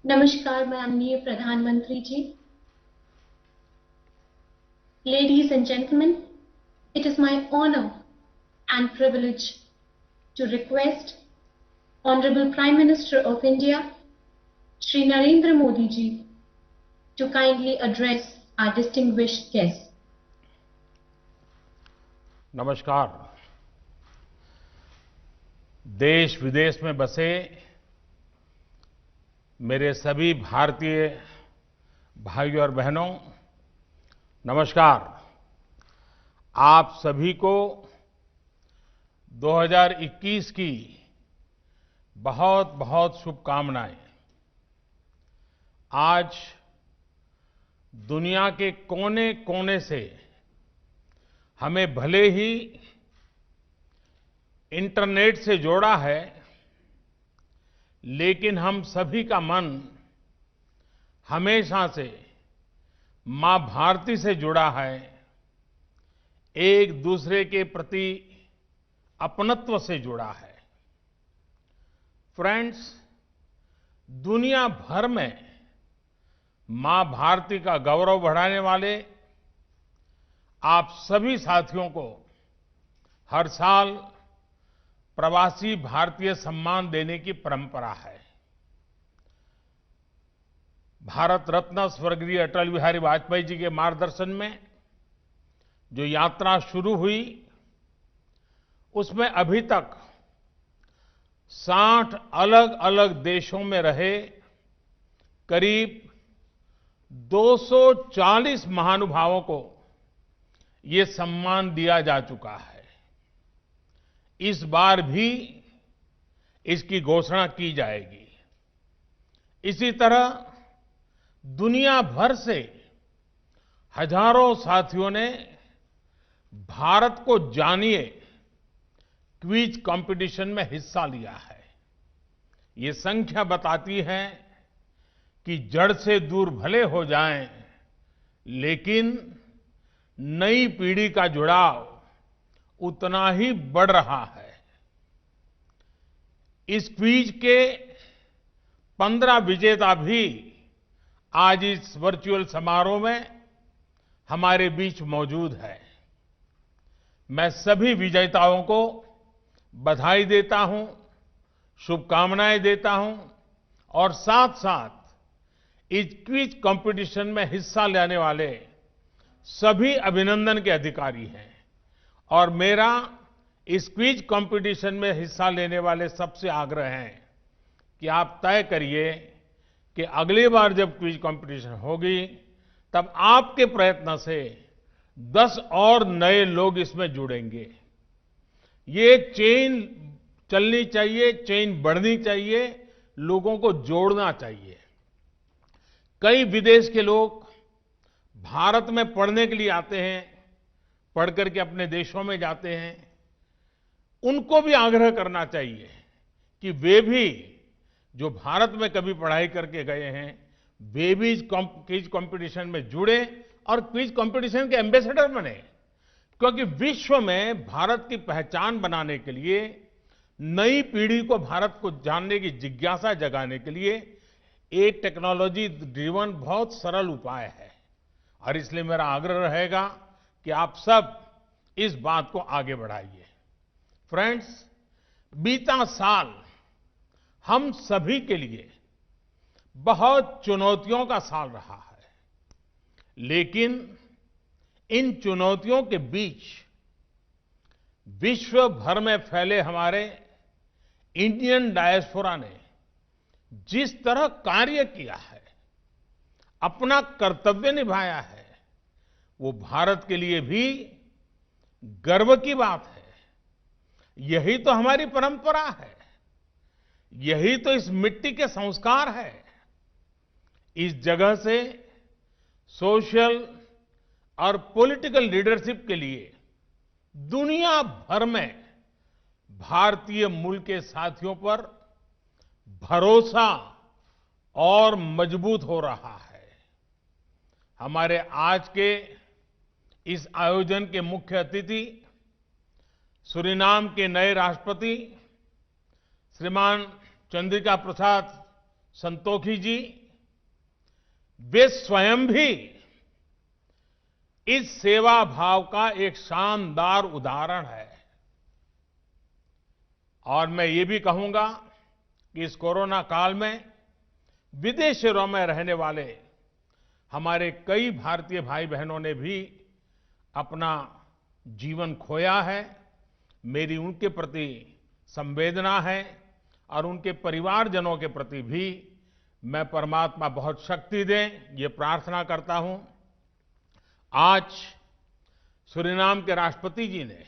नमस्कार माननीय प्रधानमंत्री जी, ladies and gentlemen, it is my honor and privilege to request Honorable Prime Minister of India, Shri Narendra Modi ji, to kindly address our distinguished guests. नमस्कार। देश विदेश में बसे मेरे सभी भारतीय भाइयों और बहनों, नमस्कार। आप सभी को 2021 की बहुत बहुत शुभकामनाएं। आज दुनिया के कोने कोने से हमें भले ही इंटरनेट से जोड़ा है, लेकिन हम सभी का मन हमेशा से मां भारती से जुड़ा है, एक दूसरे के प्रति अपनत्व से जुड़ा है। फ्रेंड्स, दुनिया भर में मां भारती का गौरव बढ़ाने वाले आप सभी साथियों को हर साल प्रवासी भारतीय सम्मान देने की परंपरा है। भारत रत्न स्वर्गीय अटल बिहारी वाजपेयी जी के मार्गदर्शन में जो यात्रा शुरू हुई, उसमें अभी तक 60 अलग अलग देशों में रहे करीब 240 महानुभावों को ये सम्मान दिया जा चुका है। इस बार भी इसकी घोषणा की जाएगी। इसी तरह दुनिया भर से हजारों साथियों ने भारत को जानिए क्विज कंपटीशन में हिस्सा लिया है। ये संख्या बताती है कि जड़ से दूर भले हो जाएं, लेकिन नई पीढ़ी का जुड़ाव उतना ही बढ़ रहा है। इस क्विज के 15 विजेता भी आज इस वर्चुअल समारोह में हमारे बीच मौजूद है। मैं सभी विजेताओं को बधाई देता हूं, शुभकामनाएं देता हूं और साथ साथ इस क्विज कंपटीशन में हिस्सा लेने वाले सभी अभिनंदन के अधिकारी हैं। और मेरा इस क्विज कंपटीशन में हिस्सा लेने वाले सबसे आग्रह है कि आप तय करिए कि अगली बार जब क्विज कंपटीशन होगी, तब आपके प्रयत्न से 10 और नए लोग इसमें जुड़ेंगे। ये चेन चलनी चाहिए, चेन बढ़नी चाहिए, लोगों को जोड़ना चाहिए। कई विदेश के लोग भारत में पढ़ने के लिए आते हैं, पढ़ करके अपने देशों में जाते हैं। उनको भी आग्रह करना चाहिए कि वे भी जो भारत में कभी पढ़ाई करके गए हैं, वे भी इस क्विज कंपटीशन में जुड़े और क्विज कंपटीशन के एम्बेसडर बने। क्योंकि विश्व में भारत की पहचान बनाने के लिए, नई पीढ़ी को भारत को जानने की जिज्ञासा जगाने के लिए एक टेक्नोलॉजी ड्रिवन बहुत सरल उपाय है। और इसलिए मेरा आग्रह रहेगा कि आप सब इस बात को आगे बढ़ाइए। फ्रेंड्स, बीता साल हम सभी के लिए बहुत चुनौतियों का साल रहा है, लेकिन इन चुनौतियों के बीच विश्व भर में फैले हमारे इंडियन डायस्पोरा ने जिस तरह कार्य किया है, अपना कर्तव्य निभाया है, वो भारत के लिए भी गर्व की बात है। यही तो हमारी परंपरा है, यही तो इस मिट्टी के संस्कार है। इस जगह से सोशल और पॉलिटिकल लीडरशिप के लिए दुनिया भर में भारतीय मूल के साथियों पर भरोसा और मजबूत हो रहा है। हमारे आज के इस आयोजन के मुख्य अतिथि सूरीनाम के नए राष्ट्रपति श्रीमान चंद्रिका प्रसाद संतोखी जी, वे स्वयं भी इस सेवा भाव का एक शानदार उदाहरण है। और मैं ये भी कहूंगा कि इस कोरोना काल में विदेशों में रहने वाले हमारे कई भारतीय भाई बहनों ने भी अपना जीवन खोया है। मेरी उनके प्रति संवेदना है और उनके परिवारजनों के प्रति भी मैं परमात्मा बहुत शक्ति दे, ये प्रार्थना करता हूं। आज सूरीनाम के राष्ट्रपति जी ने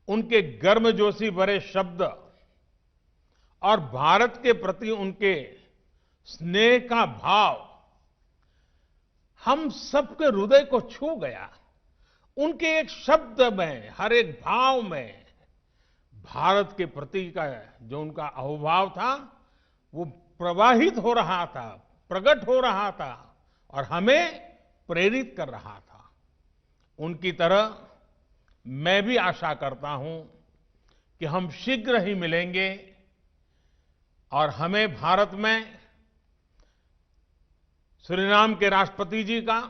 उनके गर्मजोशी भरे शब्द और भारत के प्रति उनके स्नेह का भाव हम सबके हृदय को छू गया। उनके एक शब्द में, हर एक भाव में भारत के प्रति का जो उनका अहोभाव था वो प्रवाहित हो रहा था, प्रकट हो रहा था और हमें प्रेरित कर रहा था। उनकी तरह मैं भी आशा करता हूं कि हम शीघ्र ही मिलेंगे और हमें भारत में सूरीनाम के राष्ट्रपति जी का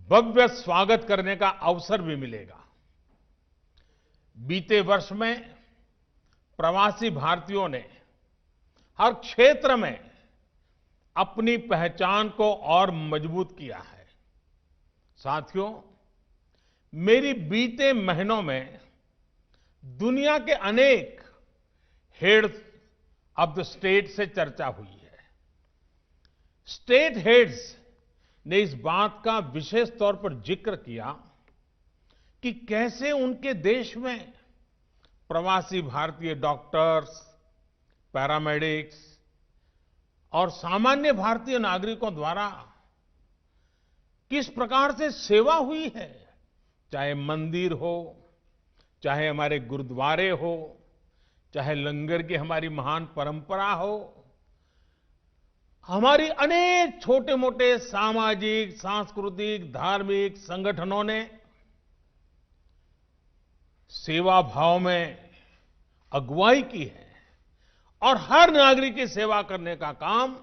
भव्य स्वागत करने का अवसर भी मिलेगा। बीते वर्ष में प्रवासी भारतीयों ने हर क्षेत्र में अपनी पहचान को और मजबूत किया है। साथियों, मेरी बीते महीनों में दुनिया के अनेक हेड्स ऑफ द स्टेट से चर्चा हुई है। स्टेट हेड्स ने इस बात का विशेष तौर पर जिक्र किया कि कैसे उनके देश में प्रवासी भारतीय डॉक्टर्स, पैरामेडिक्स और सामान्य भारतीय नागरिकों द्वारा किस प्रकार से सेवा हुई है। चाहे मंदिर हो, चाहे हमारे गुरुद्वारे हो, चाहे लंगर की हमारी महान परंपरा हो, हमारी अनेक छोटे मोटे सामाजिक, सांस्कृतिक, धार्मिक संगठनों ने सेवा भाव में अगुवाई की है और हर नागरिक की सेवा करने का काम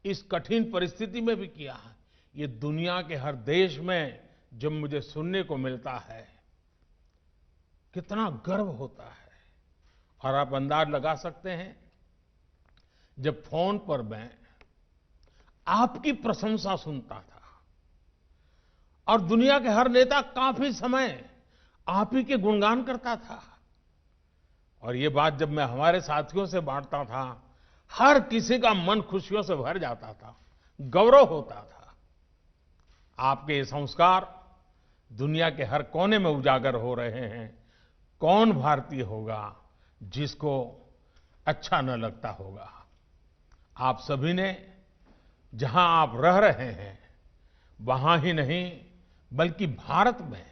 इस कठिन परिस्थिति में भी किया है। ये दुनिया के हर देश में जब मुझे सुनने को मिलता है, कितना गर्व होता है। और आप अंदाज लगा सकते हैं, जब फोन पर मैं आपकी प्रशंसा सुनता था और दुनिया के हर नेता काफी समय आप ही के गुणगान करता था, और ये बात जब मैं हमारे साथियों से बांटता था, हर किसी का मन खुशियों से भर जाता था, गौरव होता था। आपके ये संस्कार दुनिया के हर कोने में उजागर हो रहे हैं। कौन भारतीय होगा जिसको अच्छा न लगता होगा। आप सभी ने जहां आप रह रहे हैं वहां ही नहीं बल्कि भारत में,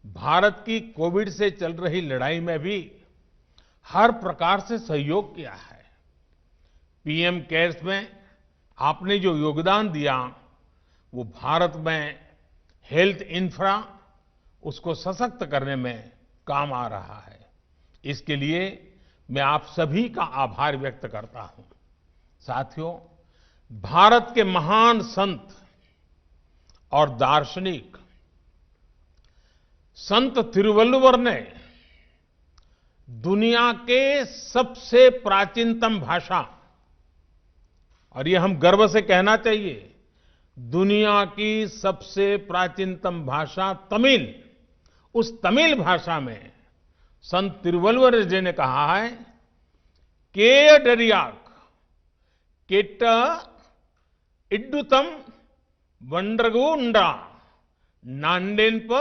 भारत की कोविड से चल रही लड़ाई में भी हर प्रकार से सहयोग किया है। पीएम केयर्स में आपने जो योगदान दिया वो भारत में हेल्थ इंफ्रा, उसको सशक्त करने में काम आ रहा है। इसके लिए मैं आप सभी का आभार व्यक्त करता हूं। साथियों, भारत के महान संत और दार्शनिक संत तिरुवल्लुवर ने दुनिया के सबसे प्राचीनतम भाषा, और ये हम गर्व से कहना चाहिए, दुनिया की सबसे प्राचीनतम भाषा तमिल, उस तमिल भाषा में संत तिरुवल्लुवर जी ने कहा है, केयडरियाक केट्ट इड्डुतम वंड्रगुंडा नांडेन्प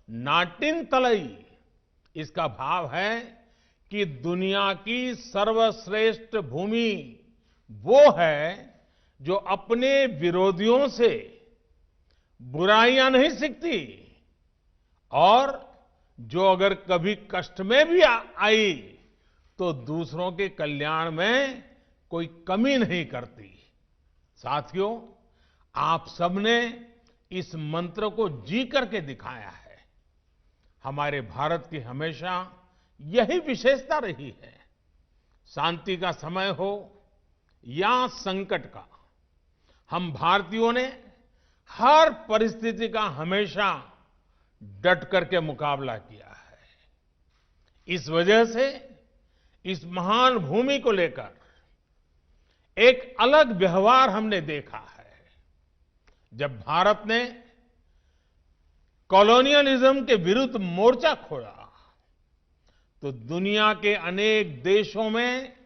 नाटिन तलई। इसका भाव है कि दुनिया की सर्वश्रेष्ठ भूमि वो है जो अपने विरोधियों से बुराइयां नहीं सीखती और जो अगर कभी कष्ट में भी आई तो दूसरों के कल्याण में कोई कमी नहीं करती। साथियों, आप सबने इस मंत्र को जी करके दिखाया है। हमारे भारत की हमेशा यही विशेषता रही है। शांति का समय हो या संकट का हम भारतीयों ने हर परिस्थिति का हमेशा डट करके मुकाबला किया है। इस वजह से इस महान भूमि को लेकर एक अलग व्यवहार हमने देखा है। जब भारत ने कॉलोनियलिज्म के विरुद्ध मोर्चा खोला तो दुनिया के अनेक देशों में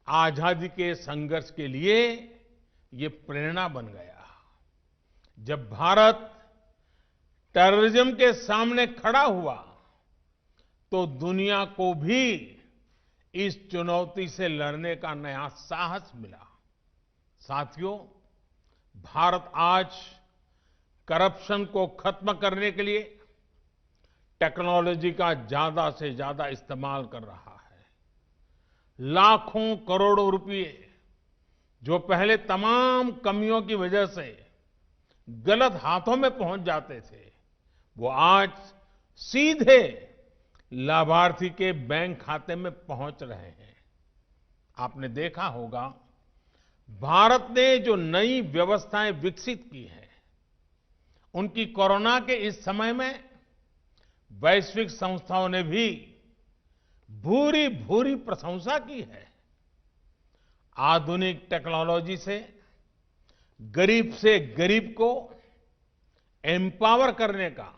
आजादी के संघर्ष के लिए ये प्रेरणा बन गया। जब भारत टेररिज्म के सामने खड़ा हुआ तो दुनिया को भी इस चुनौती से लड़ने का नया साहस मिला। साथियों, भारत आज करप्शन को खत्म करने के लिए टेक्नोलॉजी का ज्यादा से ज्यादा इस्तेमाल कर रहा है। लाखों करोड़ों रुपए जो पहले तमाम कमियों की वजह से गलत हाथों में पहुंच जाते थे, वो आज सीधे लाभार्थी के बैंक खाते में पहुंच रहे हैं। आपने देखा होगा, भारत ने जो नई व्यवस्थाएं विकसित की हैं, उनकी कोरोना के इस समय में वैश्विक संस्थाओं ने भी भूरी भूरी प्रशंसा की है। आधुनिक टेक्नोलॉजी से गरीब को एम्पावर करने का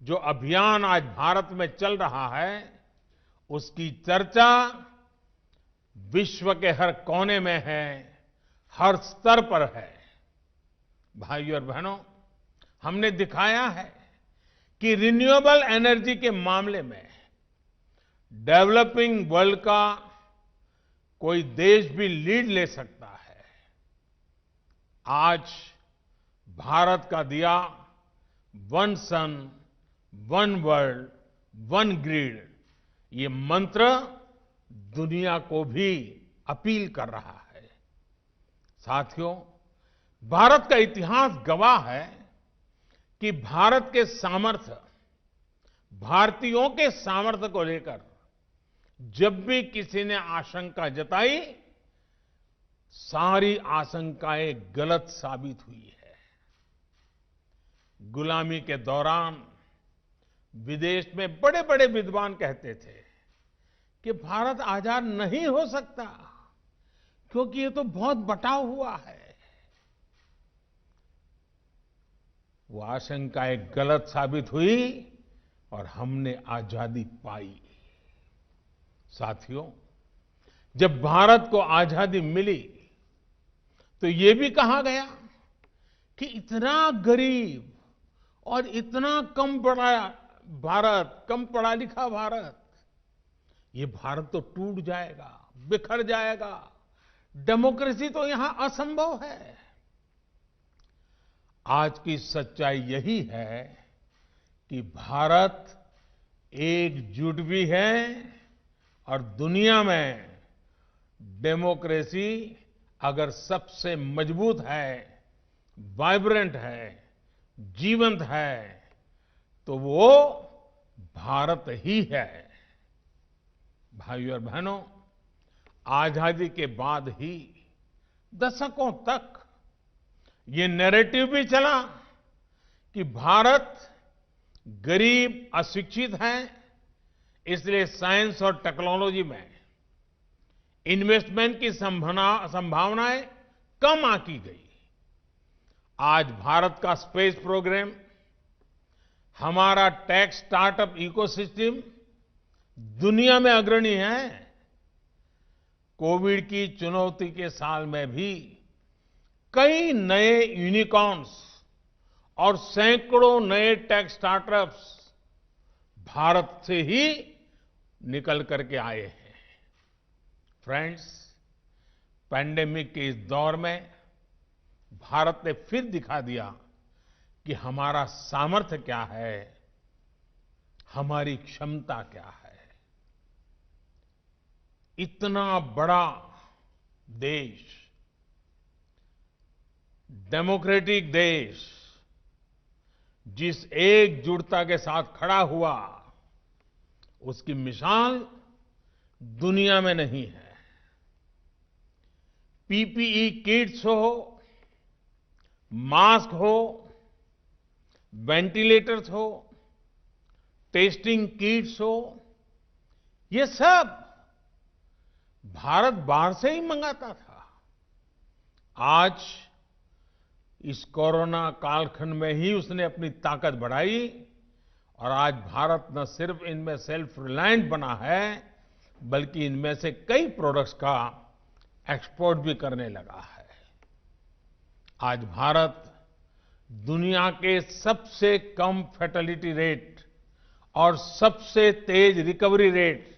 जो अभियान आज भारत में चल रहा है, उसकी चर्चा विश्व के हर कोने में है, हर स्तर पर है। भाइयों और बहनों, हमने दिखाया है कि रिन्यूएबल एनर्जी के मामले में डेवलपिंग वर्ल्ड का कोई देश भी लीड ले सकता है। आज भारत का दिया वन सन, वन वर्ल्ड, वन ग्रिड, ये मंत्र दुनिया को भी अपील कर रहा है। साथियों, भारत का इतिहास गवाह है कि भारत के सामर्थ्य, भारतीयों के सामर्थ्य को लेकर जब भी किसी ने आशंका जताई, सारी आशंकाएं गलत साबित हुई है। गुलामी के दौरान विदेश में बड़े बड़े विद्वान कहते थे कि भारत आजाद नहीं हो सकता क्योंकि ये तो बहुत बंटा हुआ है। वो आशंकाएं गलत साबित हुई और हमने आजादी पाई। साथियों, जब भारत को आजादी मिली तो ये भी कहा गया कि इतना गरीब और इतना कम पढ़ा लिखा भारत, ये भारत तो टूट जाएगा, बिखर जाएगा, डेमोक्रेसी तो यहां असंभव है। आज की सच्चाई यही है कि भारत एकजुट भी है और दुनिया में डेमोक्रेसी अगर सबसे मजबूत है, वाइब्रेंट है, जीवंत है, तो वो भारत ही है। भाइयों और बहनों, आजादी के बाद ही दशकों तक ये नैरेटिव भी चला कि भारत गरीब, अशिक्षित है, इसलिए साइंस और टेक्नोलॉजी में इन्वेस्टमेंट की संभावनाएं कम आंकी गई। आज भारत का स्पेस प्रोग्राम, हमारा टेक स्टार्टअप इकोसिस्टम दुनिया में अग्रणी है। कोविड की चुनौती के साल में भी कई नए यूनिकॉर्न्स और सैकड़ों नए टेक स्टार्टअप्स भारत से ही निकल करके आए हैं। फ्रेंड्स, पैंडेमिक के इस दौर में भारत ने फिर दिखा दिया कि हमारा सामर्थ्य क्या है, हमारी क्षमता क्या है। इतना बड़ा देश, डेमोक्रेटिक देश, जिस एकजुटता के साथ खड़ा हुआ, उसकी मिसाल दुनिया में नहीं है। पीपीई किट्स हो, मास्क हो, वेंटिलेटर्स हो, टेस्टिंग किट्स हो, ये सब भारत बाहर से ही मंगाता था। आज इस कोरोना कालखंड में ही उसने अपनी ताकत बढ़ाई और आज भारत न सिर्फ इनमें सेल्फ रिलायंट बना है, बल्कि इनमें से कई प्रोडक्ट्स का एक्सपोर्ट भी करने लगा है। आज भारत दुनिया के सबसे कम फैटेलिटी रेट और सबसे तेज रिकवरी रेट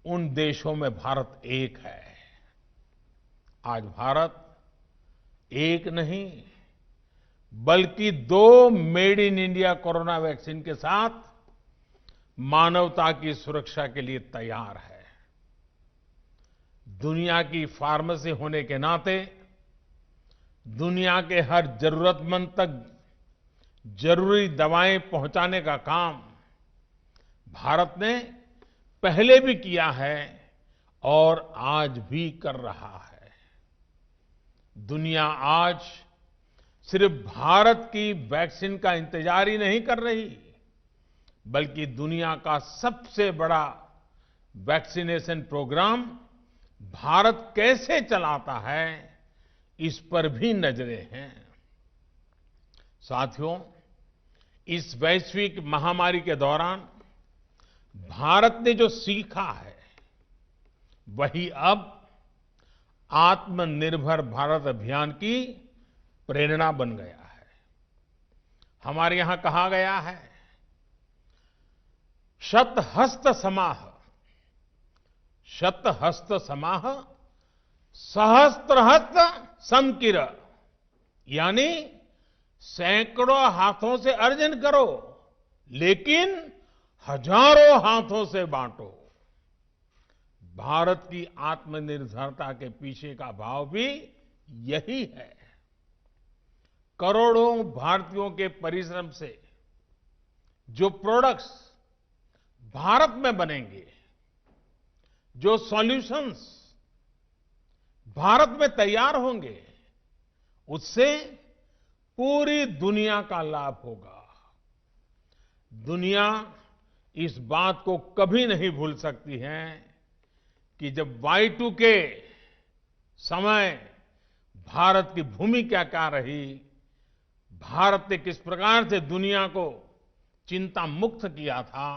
उन देशों में भारत एक है। आज भारत एक नहीं बल्कि 2 made in India corona vaccine के साथ मानवता की सुरक्षा के लिए तैयार है। दुनिया की फार्मेसी होने के नाते दुनिया के हर जरूरतमंद तक जरूरी दवाएं पहुंचाने का काम भारत ने पहले भी किया है और आज भी कर रहा है। दुनिया आज सिर्फ भारत की वैक्सीन का इंतजार ही नहीं कर रही, बल्कि दुनिया का सबसे बड़ा वैक्सीनेशन प्रोग्राम भारत कैसे चलाता है, इस पर भी नजरें हैं। साथियों, इस वैश्विक महामारी के दौरान भारत ने जो सीखा है, वही अब आत्मनिर्भर भारत अभियान की प्रेरणा बन गया है। हमारे यहां कहा गया है, शतहस्त समाह, शतहस्त समाह सहस्त्रहस्त समकिर, यानी सैकड़ों हाथों से अर्जन करो लेकिन हजारों हाथों से बांटो। भारत की आत्मनिर्भरता के पीछे का भाव भी यही है। करोड़ों भारतीयों के परिश्रम से जो प्रोडक्ट्स भारत में बनेंगे, जो सॉल्यूशंस भारत में तैयार होंगे, उससे पूरी दुनिया का लाभ होगा। दुनिया इस बात को कभी नहीं भूल सकती है कि जब Y2 के समय भारत की भूमिका क्या रही, भारत ने किस प्रकार से दुनिया को चिंता मुक्त किया था,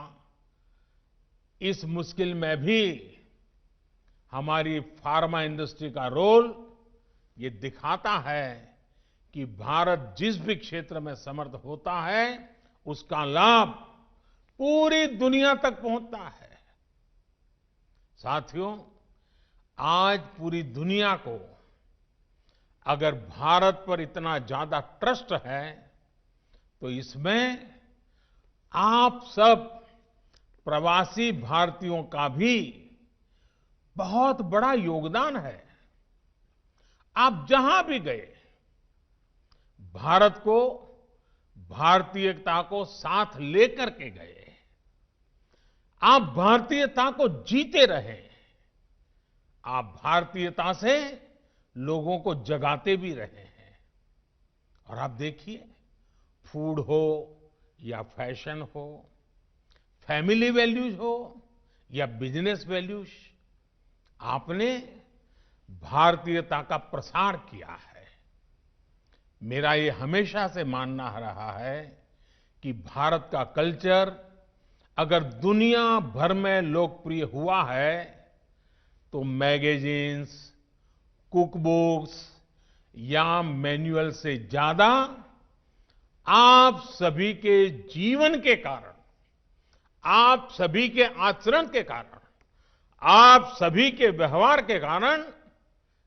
इस मुश्किल में भी हमारी फार्मा इंडस्ट्री का रोल ये दिखाता है कि भारत जिस भी क्षेत्र में समर्थ होता है, उसका लाभ पूरी दुनिया तक पहुंचता है। साथियों, आज पूरी दुनिया को अगर भारत पर इतना ज्यादा ट्रस्ट है, तो इसमें आप सब प्रवासी भारतीयों का भी बहुत बड़ा योगदान है। आप जहां भी गए, भारत को, भारतीयता को साथ लेकर के गए। आप भारतीयता को जीते रहे। आप भारतीयता से लोगों को जगाते भी रहे हैं। और आप देखिए, फूड हो या फैशन हो, फैमिली वैल्यूज हो या बिजनेस वैल्यूज, आपने भारतीयता का प्रसार किया है। मेरा ये हमेशा से मानना रहा है कि भारत का कल्चर अगर दुनिया भर में लोकप्रिय हुआ है, तो मैगजीन्स, कुक बुक्स या मैनुअल से ज्यादा आप सभी के जीवन के कारण, आप सभी के आचरण के कारण, आप सभी के व्यवहार के कारण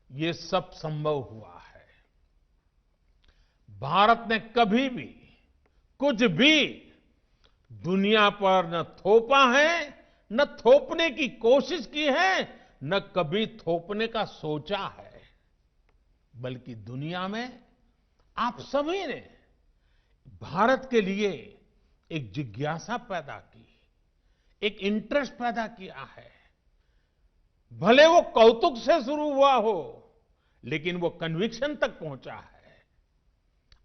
ये सब संभव हुआ है। भारत ने कभी भी कुछ भी दुनिया पर न थोपा है, न थोपने की कोशिश की है, न कभी थोपने का सोचा है। बल्कि दुनिया में आप सभी ने भारत के लिए एक जिज्ञासा पैदा की, एक इंटरेस्ट पैदा किया है। भले वो कौतुक से शुरू हुआ हो, लेकिन वो कन्विक्शन तक पहुंचा है।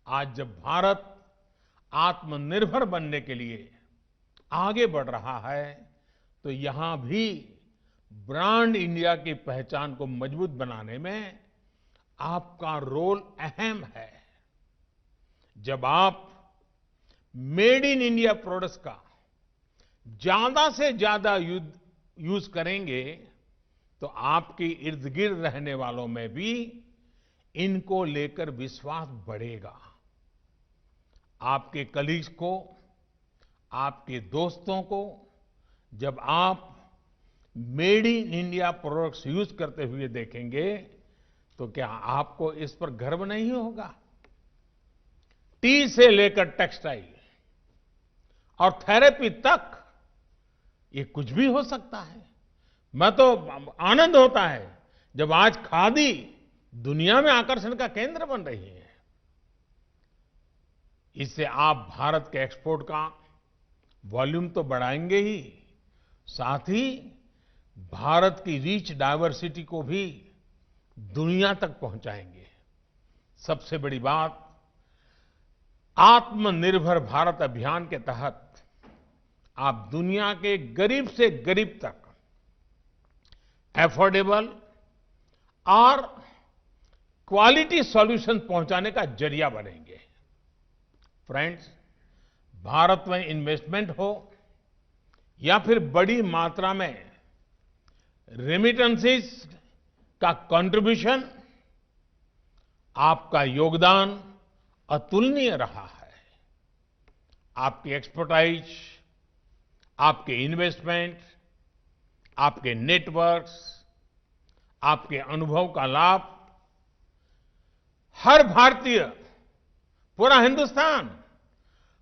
आज जब भारत आत्मनिर्भर बनने के लिए आगे बढ़ रहा है, तो यहां भी ब्रांड इंडिया की पहचान को मजबूत बनाने में आपका रोल अहम है। जब आप मेड इन इंडिया प्रोडक्ट्स का ज्यादा से ज्यादा यूज करेंगे, तो आपके इर्द गिर्द रहने वालों में भी इनको लेकर विश्वास बढ़ेगा। आपके कलीग्स को, आपके दोस्तों को जब आप made in India products use करते हुए देखेंगे, तो क्या आपको इस पर गर्व नहीं होगा? टी से लेकर टेक्सटाइल और थेरेपी तक, ये कुछ भी हो सकता है। मैं तो आनंद होता है जब आज खादी दुनिया में आकर्षण का केंद्र बन रही है। इससे आप भारत के एक्सपोर्ट का वॉल्यूम तो बढ़ाएंगे ही, साथ ही भारत की रिच डाइवर्सिटी को भी दुनिया तक पहुंचाएंगे। सबसे बड़ी बात, आत्मनिर्भर भारत अभियान के तहत आप दुनिया के गरीब से गरीब तक अफोर्डेबल और क्वालिटी सॉल्यूशन पहुंचाने का जरिया बनेंगे। फ्रेंड्स, भारत में इन्वेस्टमेंट हो या फिर बड़ी मात्रा में रेमिटेंसेस का कंट्रीब्यूशन, आपका योगदान अतुलनीय रहा है। आपकी एक्सपर्टाइज, आपके इन्वेस्टमेंट, आपके नेटवर्क्स, आपके अनुभव का लाभ हर भारतीय, पूरा हिंदुस्तान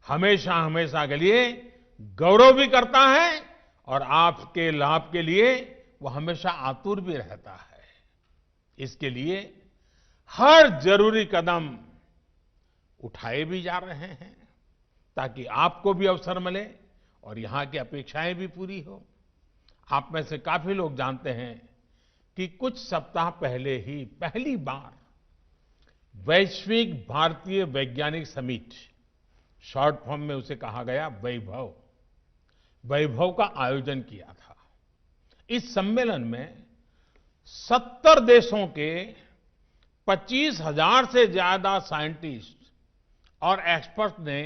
हमेशा हमेशा के लिए गौरव भी करता है, और आपके लाभ के लिए वो हमेशा आतुर भी रहता है। इसके लिए हर जरूरी कदम उठाए भी जा रहे हैं, ताकि आपको भी अवसर मिले और यहां की अपेक्षाएं भी पूरी हो। आप में से काफी लोग जानते हैं कि कुछ सप्ताह पहले ही पहली बार वैश्विक भारतीय वैज्ञानिक समिट, शॉर्ट फॉर्म में उसे कहा गया वैभव का आयोजन किया था। इस सम्मेलन में 70 देशों के 25,000 से ज्यादा साइंटिस्ट और एक्सपर्ट ने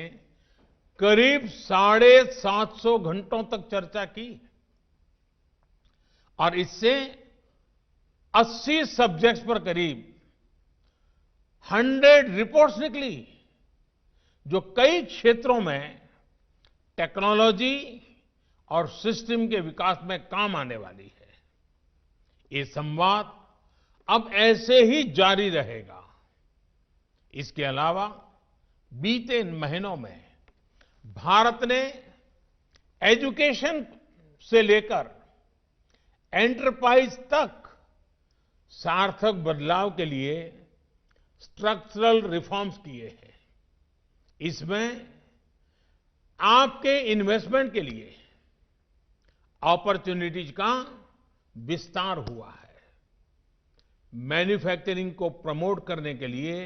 करीब 750 घंटों तक चर्चा की, और इससे 80 सब्जेक्ट्स पर करीब 100 रिपोर्ट्स निकली, जो कई क्षेत्रों में टेक्नोलॉजी और सिस्टम के विकास में काम आने वाली है। ये संवाद अब ऐसे ही जारी रहेगा। इसके अलावा बीते महीनों में भारत ने एजुकेशन से लेकर एंटरप्राइज तक सार्थक बदलाव के लिए स्ट्रक्चरल रिफॉर्म्स किए हैं। इसमें आपके इन्वेस्टमेंट के लिए अपॉर्चुनिटीज का विस्तार हुआ है। मैन्युफैक्चरिंग को प्रमोट करने के लिए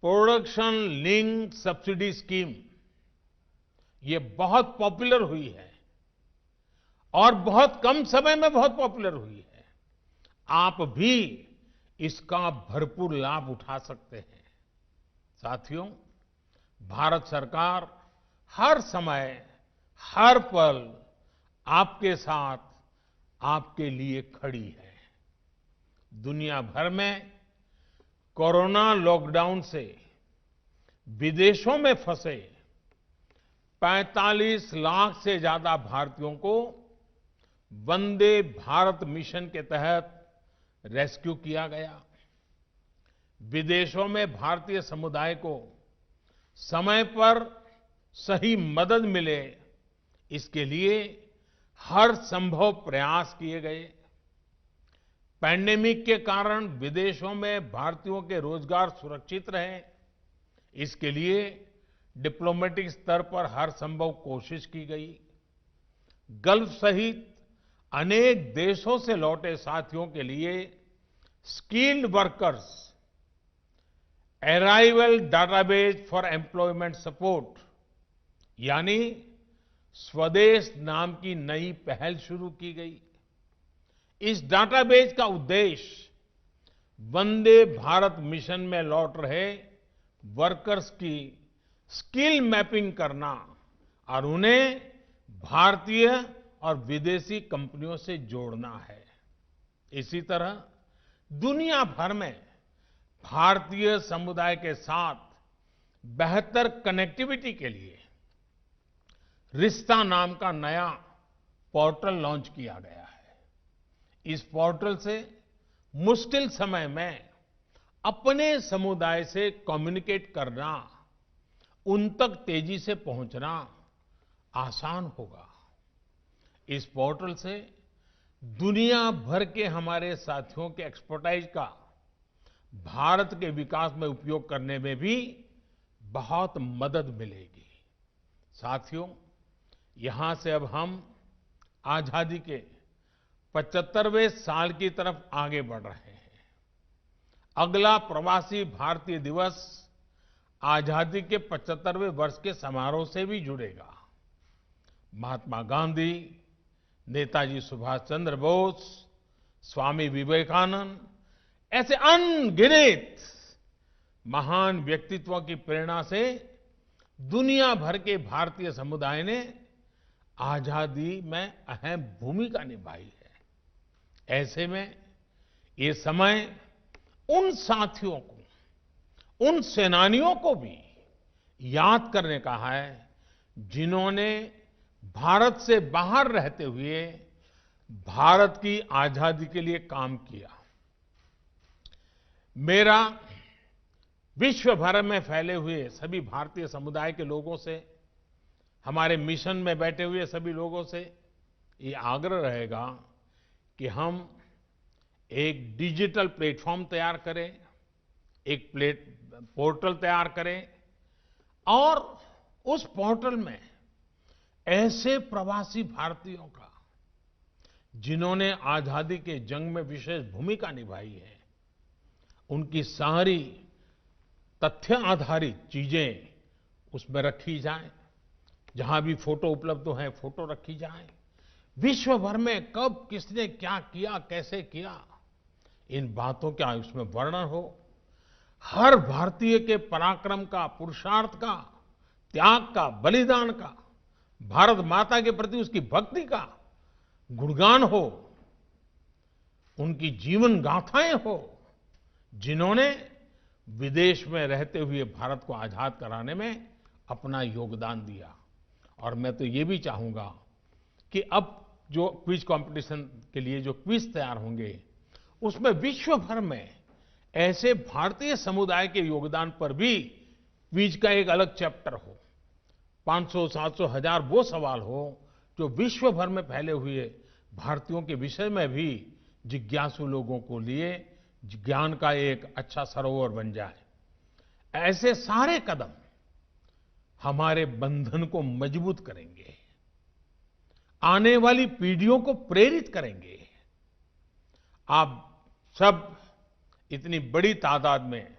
प्रोडक्शन लिंक सब्सिडी स्कीम, ये बहुत पॉपुलर हुई है और बहुत कम समय में बहुत पॉपुलर हुई है। आप भी इसका भरपूर लाभ उठा सकते हैं। साथियों, भारत सरकार हर समय, हर पल आपके साथ, आपके लिए खड़ी है। दुनिया भर में कोरोना लॉकडाउन से विदेशों में फंसे 45 लाख से ज्यादा भारतीयों को वंदे भारत मिशन के तहत रेस्क्यू किया गया। विदेशों में भारतीय समुदाय को समय पर सही मदद मिले, इसके लिए हर संभव प्रयास किए गए। पैंडेमिक के कारण विदेशों में भारतीयों के रोजगार सुरक्षित रहे, इसके लिए डिप्लोमेटिक स्तर पर हर संभव कोशिश की गई। गल्फ सहित अनेक देशों से लौटे साथियों के लिए skilled workers arrival database for employment support यानी स्वदेश नाम की नई पहल शुरू की गई। इस डाटाबेस का उद्देश्य वंदे भारत मिशन में लौट रहे वर्कर्स की स्किल मैपिंग करना और उन्हें भारतीय और विदेशी कंपनियों से जोड़ना है। इसी तरह दुनिया भर में भारतीय समुदाय के साथ बेहतर कनेक्टिविटी के लिए रिश्ता नाम का नया पोर्टल लॉन्च किया गया है। इस पोर्टल से मुश्किल समय में अपने समुदाय से कम्युनिकेट करना, उन तक तेजी से पहुंचना आसान होगा। इस पोर्टल से दुनिया भर के हमारे साथियों के एक्सपर्टाइज का भारत के विकास में उपयोग करने में भी बहुत मदद मिलेगी। साथियों, यहां से अब हम आजादी के 75वें साल की तरफ आगे बढ़ रहे हैं। अगला प्रवासी भारतीय दिवस आजादी के 75वें वर्ष के समारोह से भी जुड़ेगा। महात्मा गांधी, नेताजी सुभाष चंद्र बोस, स्वामी विवेकानंद ऐसे अनगिनत महान व्यक्तित्वों की प्रेरणा से दुनिया भर के भारतीय समुदाय ने आजादी में अहम भूमिका निभाई है। ऐसे में ये समय उन साथियों को, उन सेनानियों को भी याद करने का है जिन्होंने भारत से बाहर रहते हुए भारत की आजादी के लिए काम किया। मेरा विश्व भर में फैले हुए सभी भारतीय समुदाय के लोगों से, हमारे मिशन में बैठे हुए सभी लोगों से ये आग्रह रहेगा कि हम एक डिजिटल प्लेटफॉर्म तैयार करें, एक पोर्टल तैयार करें और उस पोर्टल में ऐसे प्रवासी भारतीयों का जिन्होंने आजादी के जंग में विशेष भूमिका निभाई है, उनकी सारी तथ्य आधारित चीजें उसमें रखी जाएं। जहां भी फोटो उपलब्ध है, फोटो रखी जाए। विश्व भर में कब किसने क्या किया, कैसे किया, इन बातों का उसमें वर्णन हो। हर भारतीय के पराक्रम का, पुरुषार्थ का, त्याग का, बलिदान का, भारत माता के प्रति उसकी भक्ति का गुणगान हो, उनकी जीवन गाथाएं हो, जिन्होंने विदेश में रहते हुए भारत को आजाद कराने में अपना योगदान दिया। और मैं तो ये भी चाहूंगा कि अब जो क्विज कंपटीशन के लिए जो क्विज तैयार होंगे, उसमें विश्व भर में ऐसे भारतीय समुदाय के योगदान पर भी क्विज का एक अलग चैप्टर हो। 500, 700, 1000 वो सवाल हो जो विश्व भर में फैले हुए भारतीयों के विषय में भी जिज्ञासु लोगों को लिए ज्ञान का एक अच्छा सरोवर बन जाए। ऐसे सारे कदम हमारे बंधन को मजबूत करेंगे, आने वाली पीढ़ियों को प्रेरित करेंगे। आप सब इतनी बड़ी तादाद में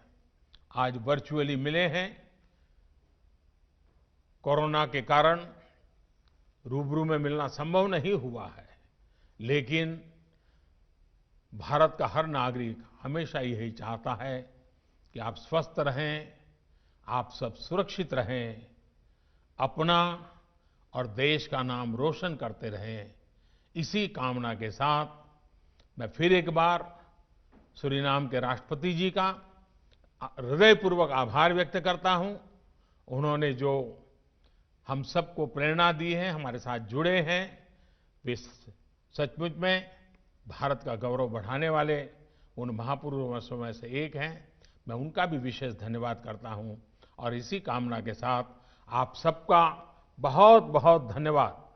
आज वर्चुअली मिले हैं। कोरोना के कारण रूबरू में मिलना संभव नहीं हुआ है, लेकिन भारत का हर नागरिक हमेशा यही चाहता है कि आप स्वस्थ रहें, आप सब सुरक्षित रहें, अपना और देश का नाम रोशन करते रहें। इसी कामना के साथ मैं फिर एक बार सूरीनाम के राष्ट्रपति जी का हृदयपूर्वक आभार व्यक्त करता हूं। उन्होंने जो हम सबको प्रेरणा दी है, हमारे साथ जुड़े हैं, वे सचमुच में भारत का गौरव बढ़ाने वाले उन महापुरुषों में से एक हैं। मैं उनका भी विशेष धन्यवाद करता हूं और इसी कामना के साथ आप सबका बहुत बहुत धन्यवाद।